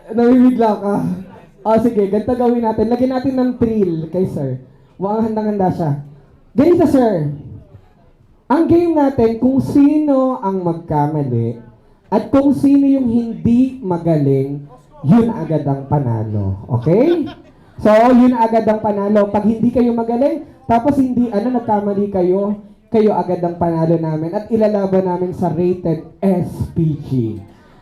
Namimigla ka. O sige, ganito gawin natin. Lagyan natin ng thrill kay sir. Mukhang handang-handa siya. Ganito sir. Ang game natin, kung sino ang magkamali at kung sino yung hindi magaling, yun agad ang panalo. Okay? So, yun agad ang panalo. Pag hindi kayo magaling, tapos hindi, nagkamali kayo, kayo agad ang panalo namin at ilalaban namin sa rated SPG.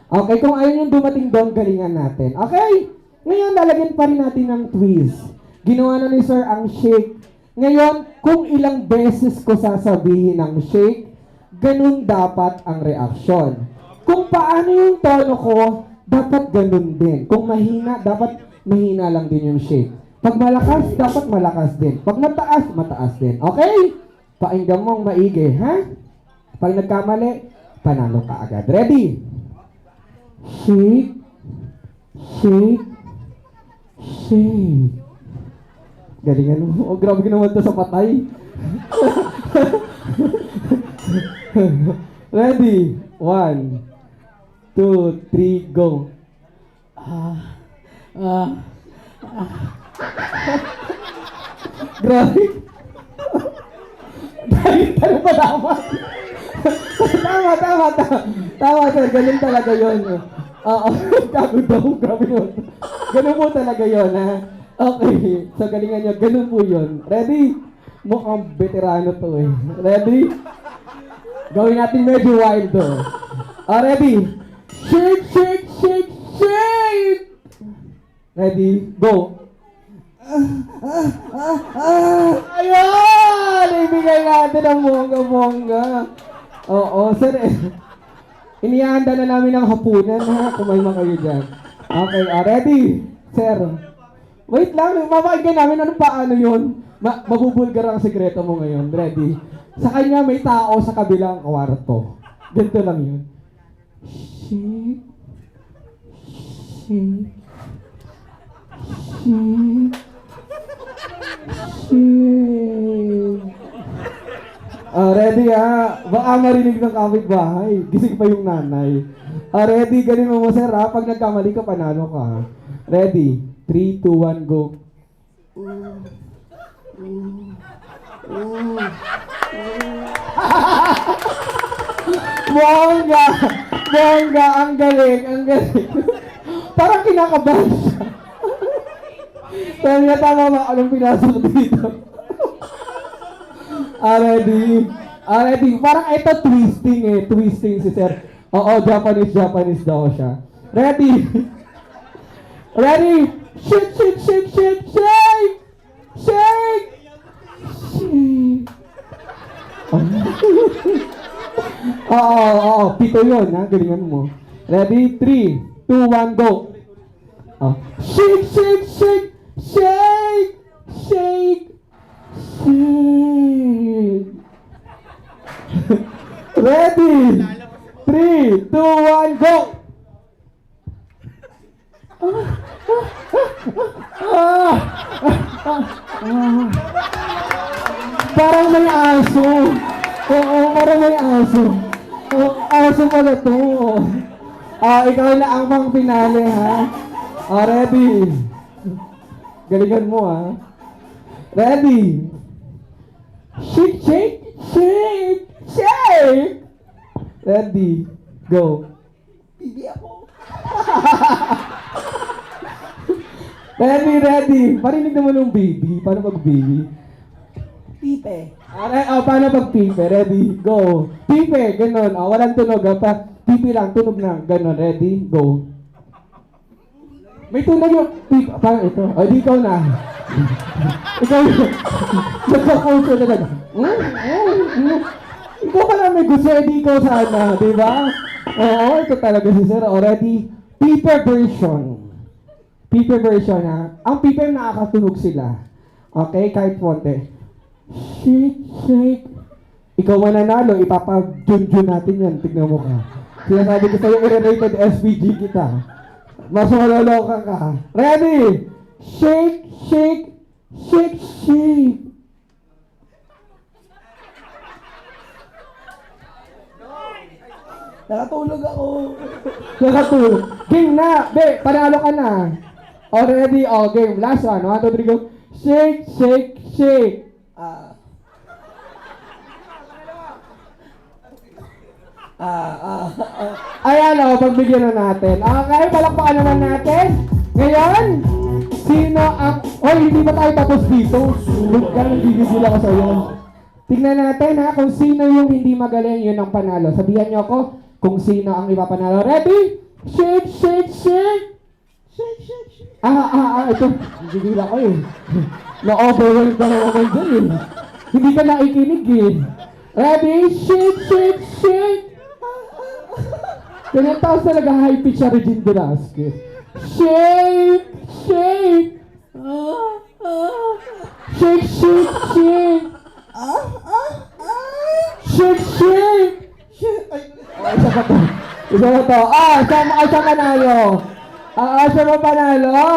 Okay, kung ayaw yung dumating doon, galingan natin. Okay? Ngayon, lalagyan pa rin natin ng twist. Ginawa na ni Sir ang shake. Ngayon, kung ilang beses ko sasabihin ang shake, ganun dapat ang reaksyon. Kung paano yung tono ko, dapat ganun din. Kung mahina, dapat mahina lang din yung shake. Pag malakas, dapat malakas din. Pag mataas, mataas din. Okay? Painggan mong maigi, ha? Pag nagkamali, panalo ka agad. Ready? Shake, shake, shake. Galingan mo. Oh, grabe naman to sa patay. Ready? 1, 2, 3, go. Grabe. Dahil pa tama. Tama, sir. Ganun talaga yun. Oo, gago daw. Grabe yun. Ganun po talaga yun, ha? Okay. So, galingan nyo. Ganun po yun. Ready? Mukhang veterano to, eh. Ready? Gawin natin medyo wild, to. Ready? Shake, shake, shake, shake! Ready? Go! Ayun! Ibigay natin ang bongga-bongga. Oo, sir. Inihanda na namin ang hapunan, ha? Kumalma kayo dyan. Okay, ready? Sir. Wait lang, mapakinggan namin anong paano yun. Mabubulgar ang sekreto mo ngayon. Ready? Sa kanya may tao sa kabilang kwarto. Ganito lang yun. Shake. Shake. Shake. Ready baka marinig ng kapitbahay. Gising pa yung nanay. Ready, galing mo sir pag nagkamali ka, panalo ka. Ready, 3, 2, 1, go. Bongga! Bongga! Ang galing! Ang galing! Parang kinakabahan siya. Sabi niya, tama ba? Anong pinasok dito? Ready? Ready? Parang ito twisting eh. Twisting si sir. Oo, Japanese daw siya. Ready? Ready? Shake, shake, shake, shake, shake! Shake! Shake! Oo, pito yun, ha? Galingan mo. Ready? 3, 2, 1, go! Shake, shake, shake! Shake! Shake! Shake! Ready? 3, 2, 1, go! Parang may aso. Oo, parang may aso. Aso pala to. Ikaw na ang pang pinali, ha? Ready? Galingan mo, ha? Ready? Shake, shake, shake, shake! Ready? Go. Bibi ako. Ready? Parinig naman ng baby. Paano pag-baby? Pipe. Paano pag-pipe? Ready? Go. Pipe, ganun. Walang tunog. Pipe lang, tunog na. Ganun. Ready? Go. May tunog yung pipe. Paano ito? Di ikaw na. Ikaw yun. Nagka-culture na lang. Ikaw ka na may gusto. Di ikaw sana. Diba? Oo, ito talaga si sir. Already. Pipe version. Pipe version, ha? Ang pipe nakakatunog sila. Okay? Kahit konti. Shake, shake. Ikaw mananalo, ipapag-jun-jun natin yan. Tignan mo ka. Sinasabi ko sa'yo, i-rated SPG kita. Mas maloloka ka. Ready? Shake, shake, shake, shake. Nakatulog ako. Nakatulog. Game na! Be, panalo ka na. Already, game. Last one. 1, 2, 3, go. Shake, shake, shake. Ah. Ah. Ayan pagbigyan na natin. Okay, palakpakan naman natin. Ngayon, sino ang... hindi pa tayo tapos dito. Ganun, bibigil ako sa'yo. Tingnan natin kung sino yung hindi magaling, yun ang panalo. Sabihan niyo ako kung sino ang ipapanalo. Ready? Shake, shake, shake! Shake, shake, shake. Ito. Bibigil ako Na-overwhelm ka na naman dyan Hindi ka naikinig Ready? Shake, shake, shake! Ganyan taos talaga high pitch siya Regine Velasquez. Shake! Shake! Shake, shake, shake! Shake, shake! Isa pa to. Siya panalo. Siya pa panalo.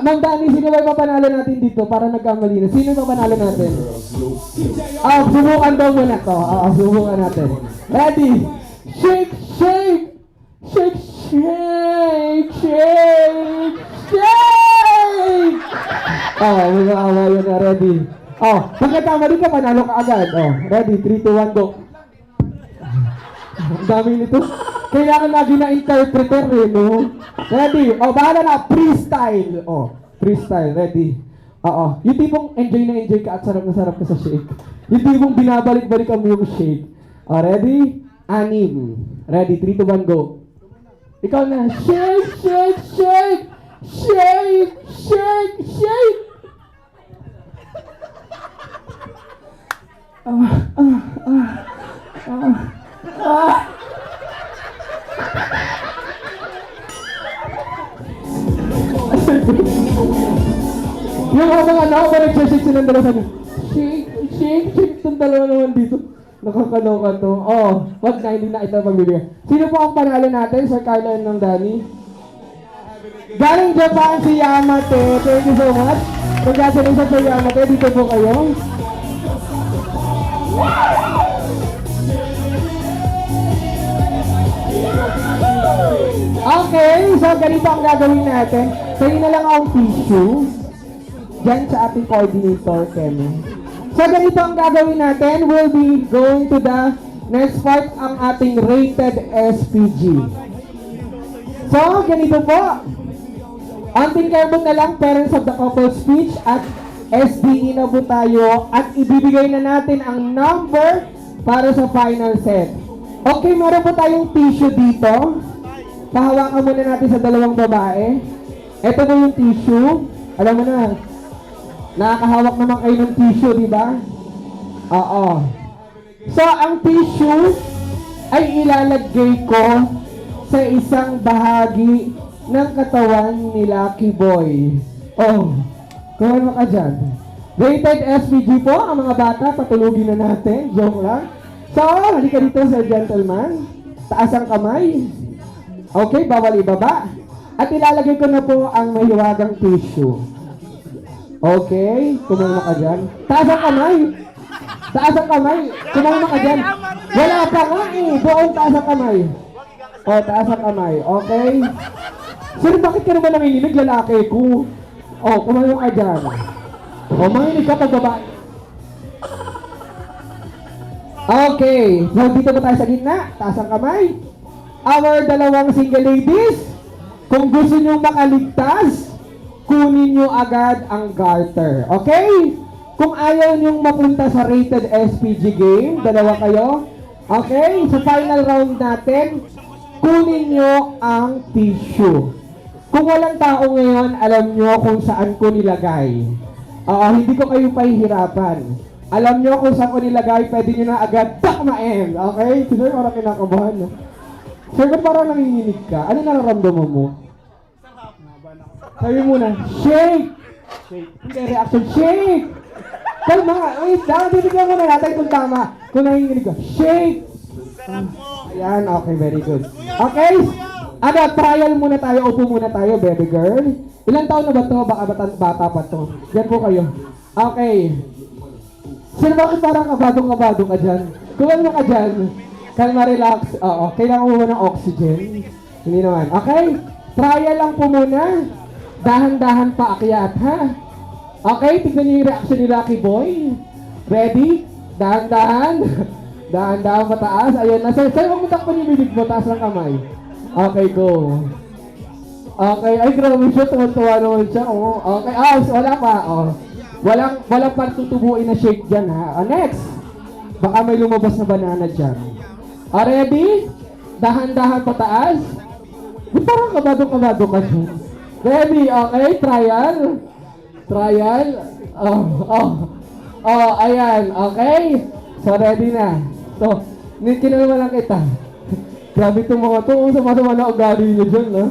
Ma'am Dani, sino ba ipapanalo natin dito para nagkamali na? Sino ipapanalo natin? Subukan daw muna to. Subukan natin. Ready? Shake, shake! Shake, shake, shake, shake! Mag-aawa yun na. Ready? Pagkakamali ka, panalo ka agad. Ready? 3, 2, 1, go. Ang dami nito. Kailangan lagi na interpreter no? Ready? Bahala na. Freestyle. Freestyle. Ready? Yung tipong enjoy ka at sarap na sarap ka sa shake. Yung tipong binabalik-balik mo yung shake. Ready? 6. Ready? 3, 2, 1, go. Ikaw na. Shake, shake, shake! Shake, shake, shake! Yung habang nag-shake silang dalawa sa shake, shake, shake itong dalawa naman dito. Nakakaloka to. Wag na, hindi na ito magbibigay. Sino po ang panalo natin, Sir Carlo and Mang Danny? Galing Japan si Yamate. Thank you so much. Congratulations Sir Yamate. Dito po kayo. Okay, so ganito ang gagawin natin. Sa'yo na lang ang tissue. Diyan sa ating coordinator, Kemi. So ganito ang gagawin natin. We'll be going to the next part, ang ating rated SPG. So, ganito po. Anting carbon na lang, parents of the couple speech at SDE na po tayo at ibibigay na natin ang number para sa final set. Okay, meron po tayong tissue dito. Pahawakan muna natin sa dalawang babae. Ito na yung tissue. Alam mo na, nakakahawak naman kayo ng tissue, di ba? Oo. So, ang tissue ay ilalagay ko sa isang bahagi ng katawan ni Lucky Boy. Kumain mo ka dyan. Rated SPG po, ang mga bata, patulugin na natin. Joke lang. So, halika dito sa gentleman. Taas ang kamay. Okay, bawal ibaba. At ilalagay ko na po ang mahiwagang tissue. Okay, kumain mo ka dyan. Taas ang kamay. Taas ang kamay. Kumain mo ka dyan. Wala pa nga Doon taas ang kamay. Taas ang kamay. Okay. Sir, bakit ka naman nanginginig? Lalaki ko. Kumain mo ka dyan. Manginig ka pag babae. Okay. So, dito ba tayo sa gitna? Taas ang kamay. Our dalawang single ladies, kung gusto nyo makaligtas, kunin nyo agad ang garter. Okay? Kung ayaw nyo mapunta sa rated SPG game, dalawa kayo. Okay? Sa final round natin, kunin nyo ang tissue. Kung walang tao ngayon, alam nyo kung saan ko nilagay. Hindi ko kayo pahihirapan. Alam nyo kung saan ko nilagay, pwede nyo na agad takmain. Okay? Sir, parang kinakabahan. No? Sir, parang nanginginig ka. Ano nararamdaman mo? Sabi muna, shake! Shake. Hindi, reaction, shake! Kalma nga, wait lang, bibigyan ko na natin kung tama. Kung nanginginig ka, shake! Ayan, okay, very good. Okay? Trial muna tayo, upo muna tayo, baby girl. Ilang taon na ba to? Baka bata pa to. Yan po kayo. Okay. Sino bakit parang kabadong ka dyan? Kumain mo ka dyan. Kalma, relax. Oo, kailangan mo ba ng oxygen? Hindi naman. Okay? Trial lang po muna. Dahan-dahan pa akyat, ha? Okay, tignan niyo yung reaction ni Lucky Boy. Ready? Dahan-dahan. Dahan-dahan pataas. Ayun na. Sir, huwag mo takpan yung bibig mo. Taas ng kamay. Okay, go. Okay. Ay, grabe siya. Tuwan-tuwa naman siya. Oh. Okay. Wala pa. Oh. Walang patutubuin na shake dyan, ha? Next. Baka may lumabas na banana dyan. Ready? Dahan-dahan pataas. Ba't parang kabado-kabado ka dyan? Ready? Okay. Trial. Trial. Ayan. Okay. So, ready na. So, kinalaman lang kita. Grabe itong mga to. Sama-sama na ugali nyo dyan, no?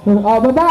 Baba.